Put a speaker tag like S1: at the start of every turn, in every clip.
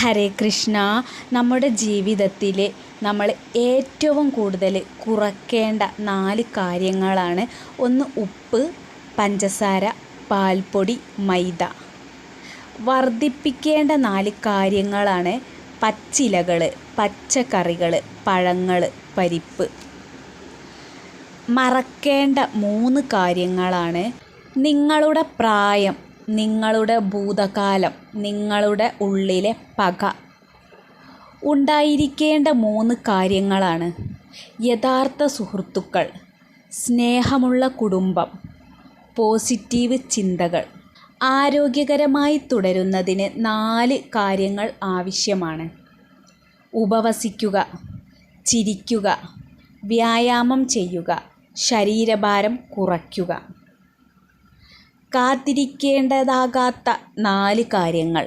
S1: ഹരേ കൃഷ്ണ. നമ്മുടെ ജീവിതത്തിൽ നമ്മൾ ഏറ്റവും കൂടുതൽ കുറയ്ക്കേണ്ട 4 കാര്യങ്ങളാണ്. ഒന്ന് ഉപ്പ്, പഞ്ചസാര, പാൽപ്പൊടി, മൈദ. വർദ്ധിപ്പിക്കേണ്ട 4 കാര്യങ്ങളാണ് പച്ചിലകൾ, പച്ചക്കറികൾ, പഴങ്ങൾ, പരിപ്പ്. മറക്കേണ്ട 3 കാര്യങ്ങളാണ് നിങ്ങളുടെ പ്രായം, നിങ്ങളുടെ ഭൂതകാലം, നിങ്ങളുടെ ഉള്ളിലെ പക. ഉണ്ടായിരിക്കേണ്ട 3 കാര്യങ്ങളാണ് യഥാർത്ഥ സുഹൃത്തുക്കൾ, സ്നേഹമുള്ള കുടുംബം, പോസിറ്റീവ് ചിന്തകൾ. ആരോഗ്യകരമായി തുടരുന്നതിന് 4 കാര്യങ്ങൾ ആവശ്യമാണ്. ഉപവസിക്കുക, ചിരിക്കുക, വ്യായാമം ചെയ്യുക, ശരീരഭാരം കുറയ്ക്കുക. കാത്തിരിക്കേണ്ടതാകാത്ത 4 കാര്യങ്ങൾ.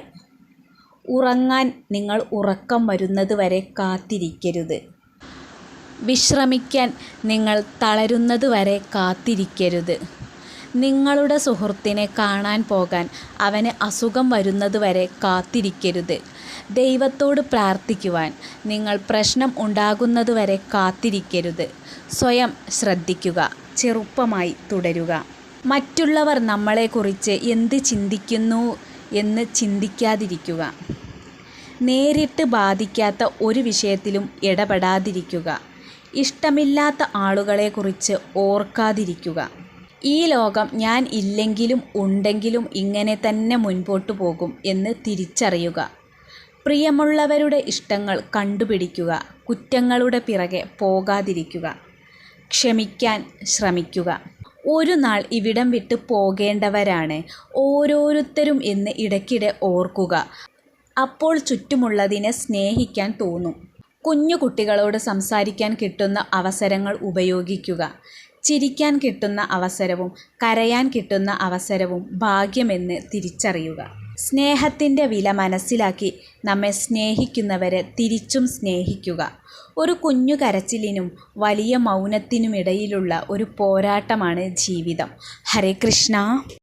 S1: ഉറങ്ങാൻ നിങ്ങൾ ഉറക്കം വരുന്നത് വരെ കാത്തിരിക്കരുത്. വിശ്രമിക്കാൻ നിങ്ങൾ തളരുന്നത് വരെ കാത്തിരിക്കരുത്. നിങ്ങളുടെ സുഹൃത്തിനെ കാണാൻ പോകാൻ അവന് അസുഖം വരുന്നത് വരെ കാത്തിരിക്കരുത്. ദൈവത്തോട് പ്രാർത്ഥിക്കുവാൻ നിങ്ങൾ പ്രശ്നം ഉണ്ടാകുന്നത് വരെ കാത്തിരിക്കരുത്. സ്വയം ശ്രദ്ധിക്കുക, ചെറുപ്പമായി തുടരുക. മറ്റുള്ളവർ നമ്മളെക്കുറിച്ച് എന്ത് ചിന്തിക്കുന്നു എന്ന് ചിന്തിക്കാതിരിക്കുക. നേരിട്ട് ബാധിക്കാത്ത ഒരു വിഷയത്തിലും ഇടപെടാതിരിക്കുക. ഇഷ്ടമില്ലാത്ത ആളുകളെക്കുറിച്ച് ഓർക്കാതിരിക്കുക. ഈ ലോകം ഞാൻ ഇല്ലെങ്കിലും ഉണ്ടെങ്കിലും ഇങ്ങനെ തന്നെ മുൻപോട്ട് പോകും എന്ന് തിരിച്ചറിയുക. പ്രിയമുള്ളവരുടെ ഇഷ്ടങ്ങൾ കണ്ടുപിടിക്കുക. കുറ്റങ്ങളുടെ പിറകെ പോകാതിരിക്കുക. ക്ഷമിക്കാൻ ശ്രമിക്കുക. ഒരു നാൾ ഇവിടം വിട്ട് പോകേണ്ടവരാണ് ഓരോരുത്തരും എന്ന് ഇടയ്ക്കിടെ ഓർക്കുക. അപ്പോൾ ചുറ്റുമുള്ളതിനെ സ്നേഹിക്കാൻ തോന്നും. കുഞ്ഞു കുട്ടികളോട് സംസാരിക്കാൻ കിട്ടുന്ന അവസരങ്ങൾ ഉപയോഗിക്കുക. ചിരിക്കാൻ കിട്ടുന്ന അവസരവും കരയാൻ കിട്ടുന്ന അവസരവും ഭാഗ്യമെന്ന് തിരിച്ചറിയുക. സ്നേഹത്തിൻ്റെ വില മനസ്സിലാക്കി നമ്മെ സ്നേഹിക്കുന്നവരെ തിരിച്ചും സ്നേഹിക്കുക. ഒരു കുഞ്ഞു കരച്ചിലിനും വലിയ മൗനത്തിനുമിടയിലുള്ള ഒരു പോരാട്ടമാണ് ജീവിതം. ഹരേ കൃഷ്ണ.